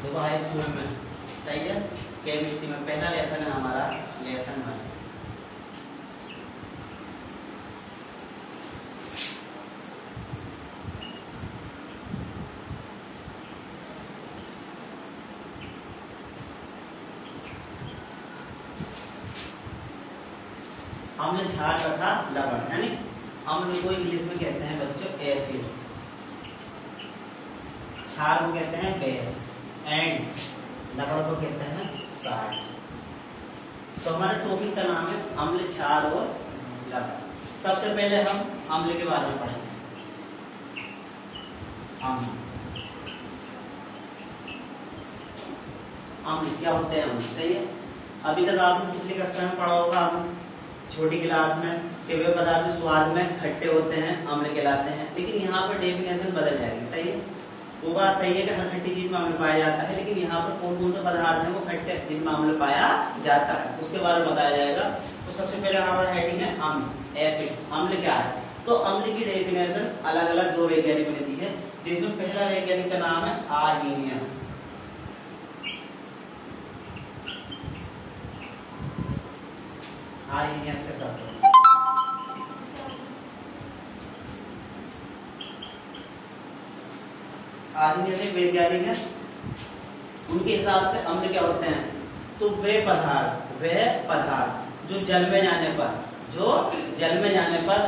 देखो high school में, सही है, केमिस्ट्री में पहला लेसन है हमारा लेसन 1। अम्ल, क्षार तथा लवण, यानी अम्ल को इंग्लिश में कहते हैं बच्चों एसिड, क्षार को कहते हैं बेस एंड लवण को कहते हैं साल्ट। तो हमारे टॉपिक का नाम है अम्ल, क्षार और लवण। सबसे पहले हम अम्ल के बारे में पढ़ेंगे। अम्ल, अम्ल क्या होते हैं? अम्ल, सही है। अभी तक आपने पिछली कक्षा में पढ़ा होगा, हम छोटी क्लास में कि वे पदार्थ जो स्वाद में खट्टे होते हैं अम्ल कहलाते हैं, लेकिन यहाँ पर डेफिनेशन बदल जाएगी, सही है। वो बात सही है कि हर खट्टी चीज में अम्ल पाया जाता है, लेकिन यहाँ पर कौन कौन से पदार्थ हैं वो खट्टे जिनमें अम्ल पाया जाता है उसके बारे में बताया जाएगा। तो सबसे पहले हमारा हेडिंग है अम्ल, एसिड। अम्ल क्या है? तो अम्ल की डेफिनेशन अलग अलग दो वैज्ञानिकों ने दी है, जिसमें पहला वैज्ञानिक का नाम है आर्हेनियस। आर्हेनियस के शब्द आर्हेनियस एक वैज्ञानिक है। उनके हिसाब से अम्ल क्या होते हैं? तो वे पदार्थ जो जल में जाने पर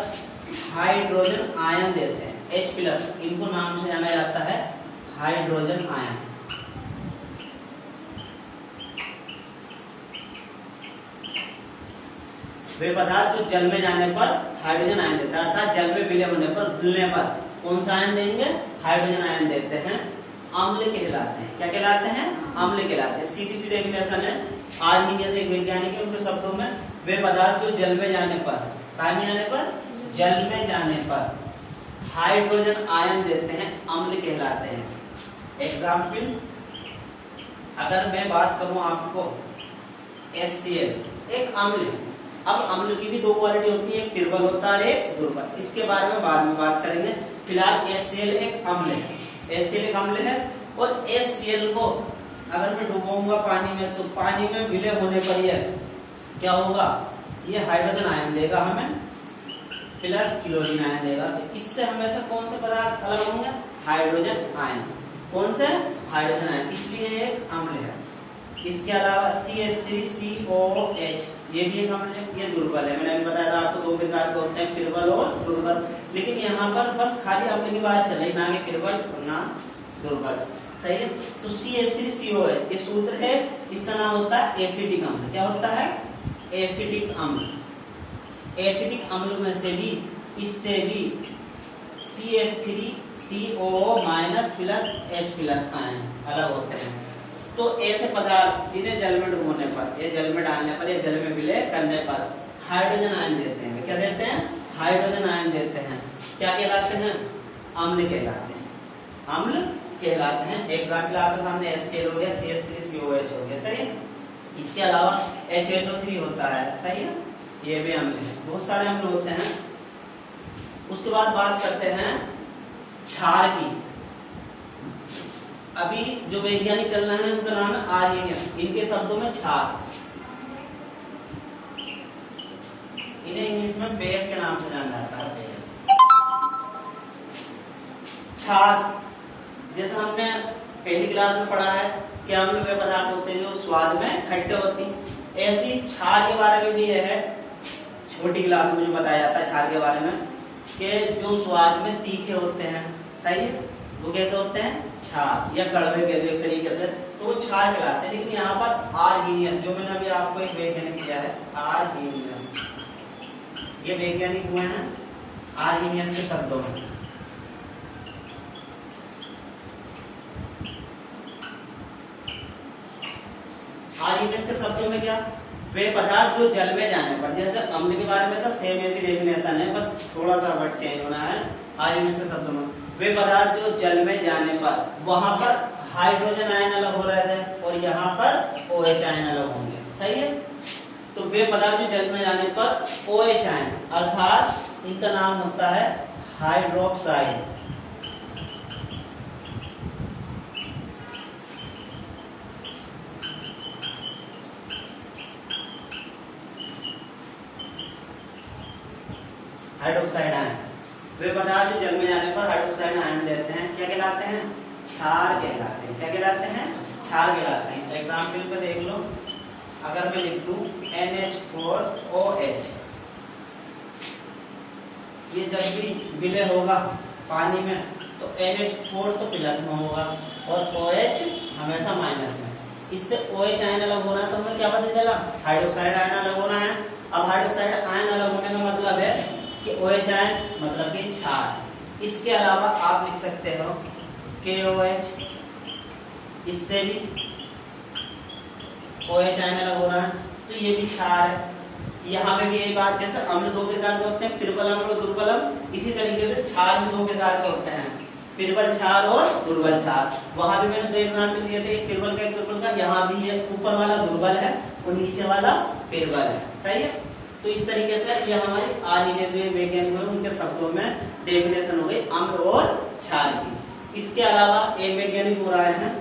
हाइड्रोजन आयन देते हैं, H+, इनको नाम से जाना जाता है हाइड्रोजन आयन। वे पदार्थ जो जल में जाने पर हाइड्रोजन आयन देते हैं, अर्थात जल में विलय होने पर, घुलने पर कौन सा आयन देंगे? हाइड्रोजन आयन देते हैं, अम्ल कहलाते हैं। क्या कहलाते हैं? अम्ल कहलाते हैं। सीधी सी डेफिनेशन है। आर्हेनियस एक वैज्ञानिक है, उनके शब्दों में वे पदार्थ जो जल में जाने पर, जल में जाने पर हाइड्रोजन आयन देते हैं, अम्ल कहलाते हैं। एग्जाम्पल अगर मैं बात करूं आपको, HCl एक अम्ल है। अब अम्ल की भी दो क्वालिटी होती है, एक निर्बल होता है, एक दुर्बल। इसके बारे में बाद में बात करेंगे। फिलहाल HCl एक अम्ल है, HCl एक अम्ल है। और HCl को अगर मैं डुबाऊंगा पानी में, तो पानी में विलय होने पर यह क्या होगा? ये हाइड्रोजन आयन देगा हमें, प्लस क्लोरीन आयन देगा। तो इससे हमेशा कौन से पदार्थ अलग होंगे? Hydrogen ion. कौन से? हाइड्रोजन आयन, इसलिए एक अम्ल है। इसके अलावा CH3COH ये भी एक अम्ल है, ये दुर्बल है। मैंने अभी बताया था आपको दो प्रकार के होते हैं, निर्बल और दुर्बल। लेकिन यहाँ पर बस खाली अम्ल की बात चल रही, ना कि निर्बल ना दुर्बल, सही है। तो CH3COH ये सूत्र है, इसका नाम होता है एसिडिक अम्ल। क्या होता है? एसिडिक अम्ल। एसिडिक अम्ल में से भी, इससे भी CH3CO- प्लस H+ आयन अलग होते हैं। तो ऐसे पदार्थ जिन्हें जल में डुबोने पर, या जल में डालने पर, या जल में विलय करने पर हाइड्रोजन आयन देते हैं। क्या देते हैं? हाइड्रोजन आयन देते हैं। क्या कहलाते हैं? अम्ल कहलाते हैं। अम्ल कहलाते हैं। एग्जाम्पल आपके सामने HCl हो गया, CH3COH हो गया, सही है। इसके अलावा HNO3 होता है, सही है, ये भी अम्ल है। बहुत सारे अम्ल होते हैं। उसके बाद बात करते हैं क्षार की। अभी जो वैज्ञानिक चल रहे हैं उनका नाम है आर्हेनियस। इनके शब्दों में क्षार, इन्हें इंग्लिश में बेस के नाम से जाना जाता है, बेस। क्षार जैसा हमने पहली क्लास में पढ़ा है कि अम्ल वे पदार्थ होते हैं जो स्वाद में खट्टे होती हैं, ऐसी क्षार के बारे में भी यह है, छोटी क्लास में जो बताया जाता है क्षार के बारे में, कि जो स्वाद में तीखे होते हैं, सही है, वो कैसे होते हैं? क्षार या कड़वे कहते हैं एक तरीके से, तो वो क्षार कहलाते हैं। लेकिन यहाँ पर आर्हेनियस, जो मैंने अभी आपको एक वैज्ञानिक किया है, आर्हेनियस, ये वैज्ञानिक हुए हैं आर्हेनियस के शब्दों में। आर्हेनियस के शब्दों में क्या? वे पदार्थ जो जल में जाने पर, जैसे अम्ल के बारे में था सेम ऐसी डेफिनेशन है, बस थोड़ा सा वर्ड चेंज होना है। आर्हेनियस के शब्दों में वे पदार्थ जो जल में जाने पर, वहां पर हाइड्रोजन आयन अलग हो रहे थे और यहाँ पर OH आयन अलग होंगे, सही है। तो वे पदार्थ जो जल में जाने पर OH आयन, अर्थात इनका नाम होता है हाइड्रोक्साइड, हाइड्रोक्साइड आयन। वे पदार्थ जो जल में जाने पर हाइड्रोक्साइड आयन देते हैं क्या कहलाते हैं? क्षार कहलाते हैं। क्या कहलाते हैं? क्षार कहलाते हैं। एग्जाम्पल पे देख लो, अगर मैं लिख दूं NH4OH, ये जब भी विलय होगा पानी में तो NH4 तो प्लस में होगा और OH हमेशा माइनस में। इससे OH आयन अलग होना है तो हमें क्या पता चला? हाइड्रोक्साइड आयन अलग होना है। अब हाइड्रोक्साइड आयन अलग होने का मतलब है कि OH आयन मतलब कि क्षार। इसके अलावा आप लिख सकते हो KOH, इससे भी OH आयन अलग होना है तो ये भी क्षार है। यहाँ पे भी यही बात, जैसे अम्ल दो प्रकार के होते हैं, पिर्बल अम्ल और दुर्बल अम्ल, इसी तरीके से क्षार भी दो प्रकार के होते हैं, पिर्बल क्षार और दुर्बल क्षार। वहां भी मैंने दो एग्जाम्पल दिए थे, एक पिर्बल का एक दुर्बल का। यहाँ भी ये ऊपर वाला दुर्बल है और नीचे वाला पिर्बल है। सही है। तो इस तरीके से ये हमारी आज के जो वैज्ञानिक है उनके शब्दों में डेफिनेशन हो गई अम्ल और क्षार की। इसके अलावा एक वैज्ञानिक हो रहा है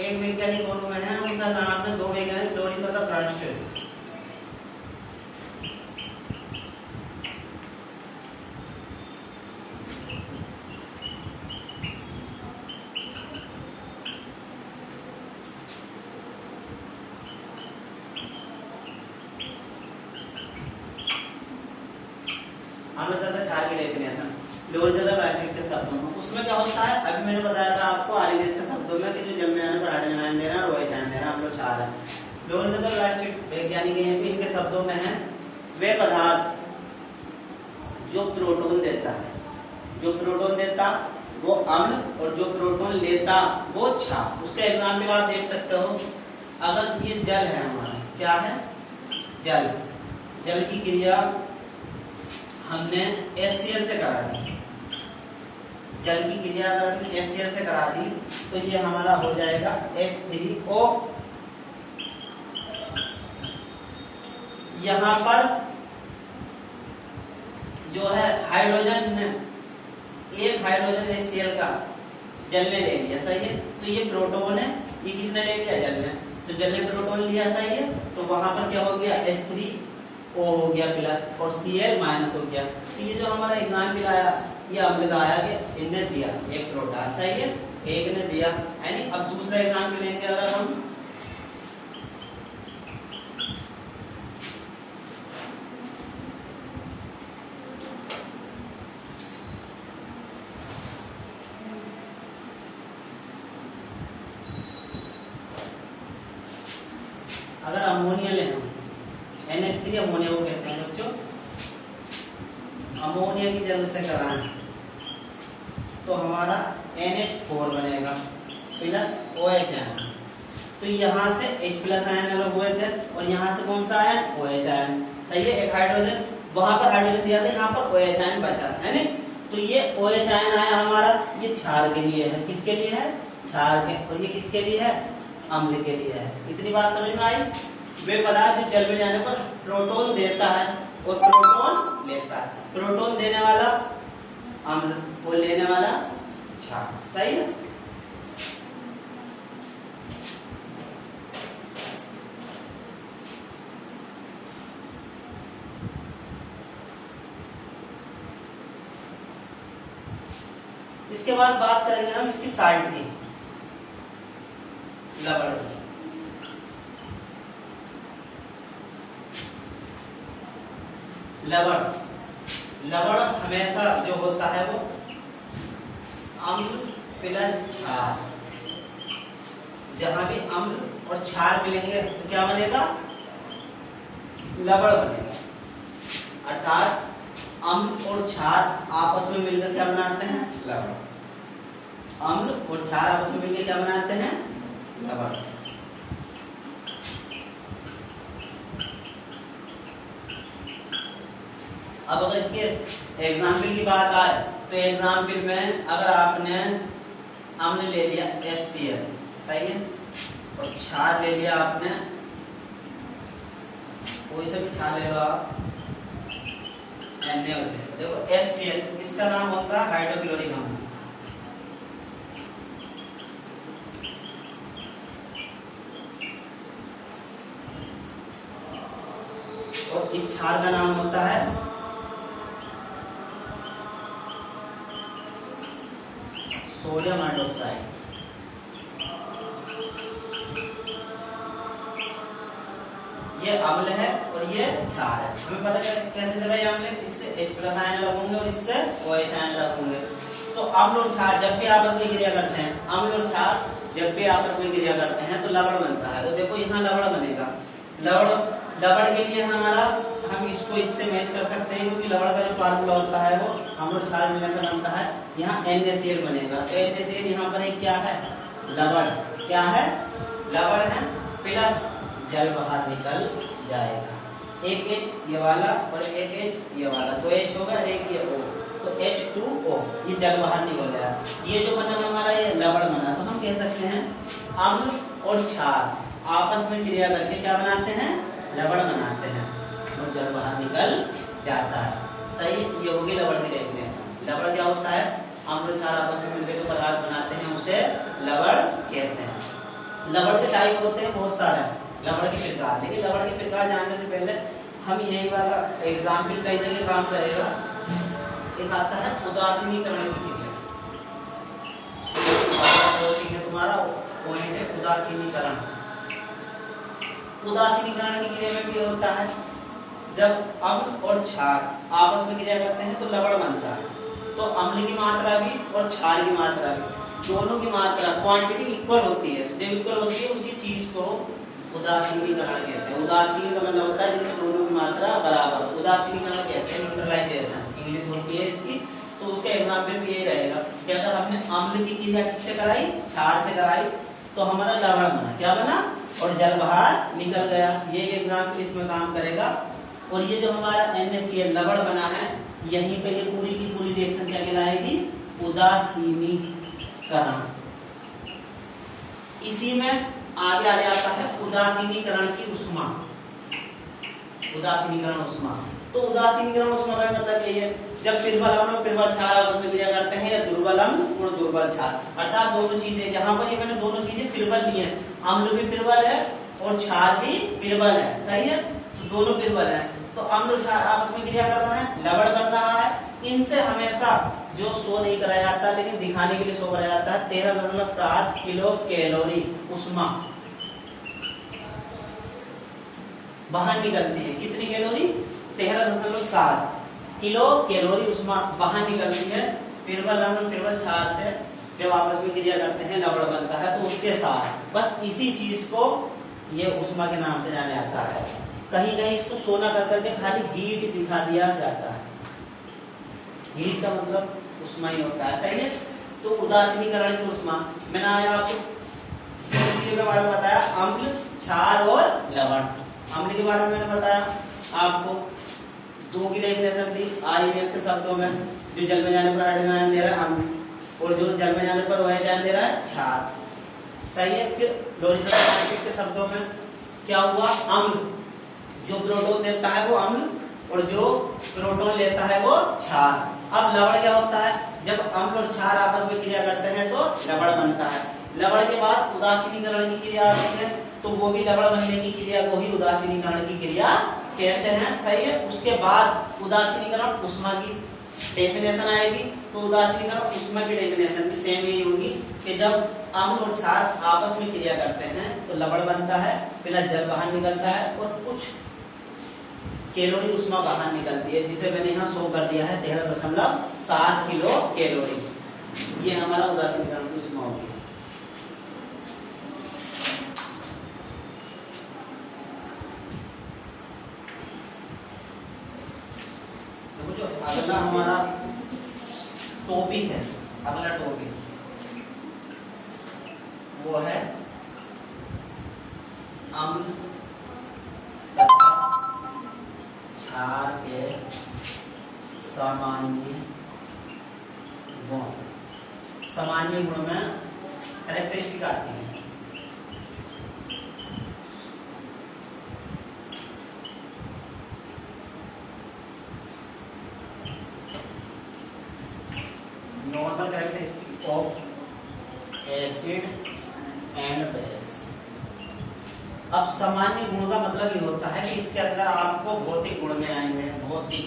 एक वैज्ञानिक और हुए हैं, उनका नाम है, दो वैज्ञानिक लोरी तथा ब्रांस्टेड। अम्ल तथा क्षार की डेफिनेशन लोरी तथा ब्रांस्टेड के शब्दों में। उसमें क्या होता है, अभी मैंने बताया था आपको आरएनएस के शब्दों में कि जो जल में आने पर हाइड्रोजन आयन देना और OH आयन देना, अम्ल क्षार है। लोरी तथा ब्रांस्टेड वैज्ञानिक हैं, इनके शब्दों में है वे पदार्थ जो प्रोटॉन देता है, जो प्रोटॉन देता वो अम्ल और जो प्रोटॉन लेता वो क्षार। उसका एग्जाम्पल आप देख सकते हो, अगर ये जल है हमारा, क्या है? जल। जल की क्रिया हमने HCl से करा दी, जल की क्रिया अगर हमने HCl से करा दी तो ये हमारा हो जाएगा H3O। यहाँ पर जो है हाइड्रोजन ने, एक हाइड्रोजन HCl का जल ने ले लिया, सही है। तो ये प्रोटॉन है, ये किसने ले लिया? जल ने। तो जल ने प्रोटॉन लिया, सही है। तो वहां पर क्या हो गया? H3O हो गया प्लस और Cl माइनस हो गया। तो ये जो हमारा एग्जाम्पल आया ये अम्ल का आया कि इनने दिया एक प्रोटॉन, सही है, एक ने दिया। यानी अब दूसरा एग्जाम्पल लेंगे अगर हम, अगर अमोनिया ले हम, NH3 अमोनिया को कहते हैं बच्चों, अमोनिया की जल से कराएं तो हमारा NH4 बनेगा प्लस OH आयन। तो यहाँ से H प्लस आयन अलग हुए थे और यहाँ से कौन सा आयन? OH आयन, सही है। एक हाइड्रोजन, वहां पर हाइड्रोजन दिया था, यहाँ पर OH आयन बचा है नहीं। तो ये OH आयन आया हमारा, ये क्षार के लिए है। किसके लिए है? क्षार के। और ये किसके लिए है? अम्ल के लिए है। इतनी बात समझ में आई? वे पदार्थ जो जल में जाने पर प्रोटॉन देता है और प्रोटॉन लेता है। प्रोटॉन देने वाला अम्ल और लेने वाला क्षार, सही है। इसके बाद बात करेंगे हम इसकी साल्ट की, लवण की। लवण, लवण हमेशा जो होता है वो अम्ल प्लस क्षार। जहां भी अम्ल और क्षार मिलेंगे तो क्या बनेगा? लवण बनेगा। अर्थात अम्ल और क्षार आपस में मिलकर क्या बनाते हैं? लवण। अम्ल और क्षार आपस में मिलकर क्या बनाते हैं? लवण। अब अगर इसके एग्जाम्पल की बात आए तो एग्जाम्पल में अगर आपने अम्ल ले लिया HCl, सही है, और क्षार ले लिया आपने, कोई सा भी क्षार ले लो आप, NaOH। देखो HCl इसका नाम होता है हाइड्रोक्लोरिक अम्ल। और इस क्षार का नाम होता है सोडियम हाइड्रोक्साइड। ये अम्ल है और ये क्षार है। हमें पता कैसे चला ये अम्ल, इससे H+ आयन अलग होंगे और इससे OH आयन अलग होंगे। तो अम्ल और क्षार जब भी आपस में क्रिया करते हैं, अम्ल और क्षार जब भी आपस में क्रिया करते हैं तो लवण बनता है। तो देखो यहाँ लवण बनेगा। लवण के लिए हमारा हम इसको इससे मैच कर सकते हैं, क्योंकि लवण का जो फार्मूला होता है वो अम्ल और क्षार मिलने से बनता है। यहाँ NaCl बनेगा। तो NaCl यहाँ पर क्या है, लवण। क्या है, लवण है, प्लस जल बाहर निकल जाएगा। एक H ये वाला और एक H ये वाला, तो H होगा, एक ये O, तो H2O, ये जल बाहर निकल गया। ये जो बना हमारा ये लवण बना। तो हम कह सकते हैं अम्ल और क्षार आपस में क्रिया करके क्या बनाते हैं, लवण बनाते हैं और जल बाहर निकल जाता है। सही, ये होगी लवण की डेफिनेशन। लवण क्या होता है, अम्ल और क्षार आपस में मिलकर जो पदार्थ बनाते हैं उसे लवण कहते हैं। लवण के टाइप होते हैं बहुत सारे, लवण के प्रकार। लेकिन लवण के प्रकार जानने से पहले हम यही वाला एग्जाम्पल कई जगह काम करेगा। एक आता है उदासीनीकरण की क्रिया। तुम्हारा पॉइंट है उदासीनीकरण। उदासीनीकरण की क्रिया में भी होता है जब अम्ल और क्षार आपस में क्रिया करते हैं तो लवण बनता है। तो अम्ल की मात्रा भी और क्षार की मात्रा भी, दोनों की मात्रा क्वांटिटी इक्वल होती है। जब इक्वल होती है उसी चीज को उदासीनीकरण कहते हैं। उदासीन का मतलब होता है जिसमें दोनों की मात्रा बराबर। उदासीनीकरण कहते हैं न्यूट्रलाइजेशन, इंग्लिश होती है इसकी। तो उसका एग्जाम्पल भी यही रहेगा कि अगर हमने अम्ल की क्रिया किससे कराई, क्षार से कराई, तो हमारा लवण बना। क्या बना, और जल बाहर निकल गया। ये एग्जाम्पल इसमें काम करेगा। और ये जो हमारा NaCl लवण बना है, यहीं पे ये पूरी की पूरी रिएक्शन क्या कहलाएगी, उदासीनीकरण। इसी में आगे आ जाता है उदासीनीकरण की उष्मा। उदासीनीकरण उष्मा, तो उदासीनीकरण उष्मा का मतलब ये है जब प्रबल अम्ल और प्रबल क्षार आपस में क्रिया करते हैं, या दुर्बल अम्ल और दुर्बल क्षार, अर्थात दोनों चीजें। यहाँ पर मैंने दोनों चीजें प्रबल ली है, अम्ल भी प्रबल है और क्षार भी प्रबल है। सही है, दोनों प्रबल है। तो अम्ल और क्षार आपस में क्रिया कर रहा है, लवण बन रहा है। इनसे हमेशा जो शो नहीं कराया जाता, लेकिन दिखाने के लिए शो कराया जाता है, 13.7 किलो कैलोरी उष्मा बाहर निकलती है। कितनी कैलोरी, 13.7 किलो कैलोरी उष्मा बाहर निकलती है प्रबल अम्ल प्रबल क्षार से। जब आपस में क्रिया करते हैं लवण बनता है। तो उसके साथ बस इसी चीज को ये उष्मा के नाम से जाना जाता है। कहीं कहीं इसको सोना कर करके खाली हीट दिखा दिया जाता है। हीट का मतलब उष्मा ही होता है। सही है, तो उदासीनीकरण की उष्मा मैंने आया आपको के बारे में बताया, अम्ल क्षार और लवण। अम्ल के बारे में मैंने बताया आपको, दो की डेफिनेशन दी ReS के शब्दों में, जो जल में जाने पर हाइड्रोजन आयन दे रहा है अम्ल, और जो जल में जाने पर OH आयन दे रहा है क्षार। सही है, फिर लोरिथल के शब्दों में क्या हुआ, अम्ल जो प्रोटॉन देता है वो अम्ल और जो प्रोटॉन लेता है वो क्षार। अब लवण क्या होता है, जब अम्ल और क्षार आपस में क्रिया करते हैं तो लवण बनता है। लवण के बाद उदासीनीकरण की क्रिया आती है, तो वो भी लवण बनने की क्रिया को ही उदासीनीकरण की क्रिया कहते हैं। सही है, उसके बाद उदासीनीकरण उष्मा की डेफिनेशन आएगी। तो उदासीनीकरण उष्मा की डेफिनेशन भी सेम यही होगी कि जब अम्ल और क्षार आपस में क्रिया करते हैं तो लवण बनता है, फिर जल बाहर निकलता है और कुछ कैलोरी उष्मा बाहर निकलती है, जिसे मैंने यहाँ शो कर दिया है 13.7 किलो कैलोरी। ये हमारा उदासीनीकरण की उष्मा होगी। जो अगला हमारा टॉपिक है, अगला टॉपिक वो है अम्ल तथा क्षार के सामान्य गुण। सामान्य गुण में कैरेक्टरिस्टिक आती है। Of acid and base. अब सामान्य गुण का मतलब ये होता है कि इसके अंदर आपको भौतिक गुण में आएंगे। भौतिक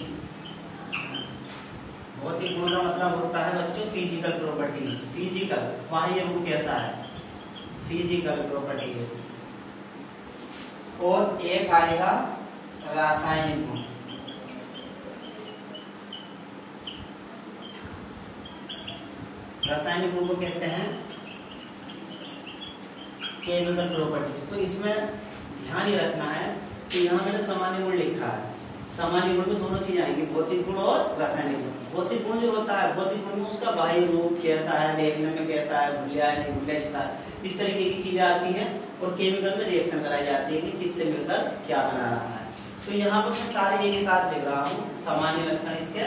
गुण का मतलब होता है बच्चों फिजिकल प्रॉपर्टीज। फिजिकल बाह्य रूप कैसा है, फिजिकल प्रॉपर्टीज। और एक आएगा रासायनिक गुण। रासायनिक गुण को कहते हैं केमिकल प्रॉपर्टीज। तो इसमें ध्यान ही रखना है कि यहाँ मैंने सामान्य गुण लिखा है। सामान्य गुण में दोनों चीज आएंगी, भौतिक गुण और रासायनिक गुण। भौतिक गुण जो होता है, भौतिक गुण में उसका बाह्य रूप कैसा है, देखने में कैसा है, भूलिया है नहीं भूलिया, इस तरीके की चीजें आती हैं। और केमिकल में रिएक्शन कराई जाती है कि किससे मिलकर क्या बना रहा है। तो यहाँ पर मैं सारे एक साथ लिख रहा हूँ सामान्य लक्षण इसके।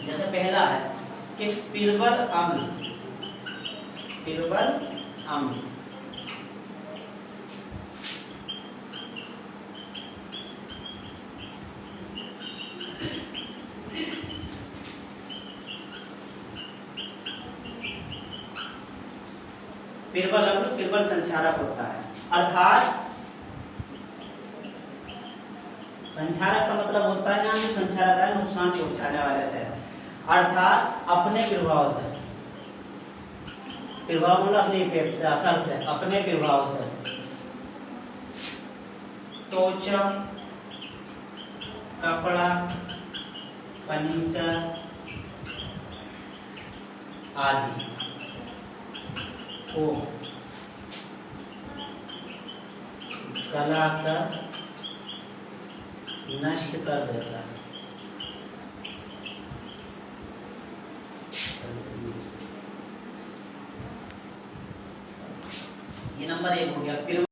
जैसे पहला है कि पिलबल अम्ल, पिलबल अम्ल पिलबल अम्ल पिलबल संक्षारक होता है। अर्थात संक्षारक का मतलब होता है यहाँ जो संक्षारक है नुकसान पहुंचाने वाले से, अर्थात अपने प्रभाव से, प्रभाव मतलब अपने इफेक्ट से, असर से, अपने प्रभाव से त्वचा, कपड़ा, फर्नीचर आदि को गलाकर नष्ट कर देता है। ये नंबर 1 हो गया।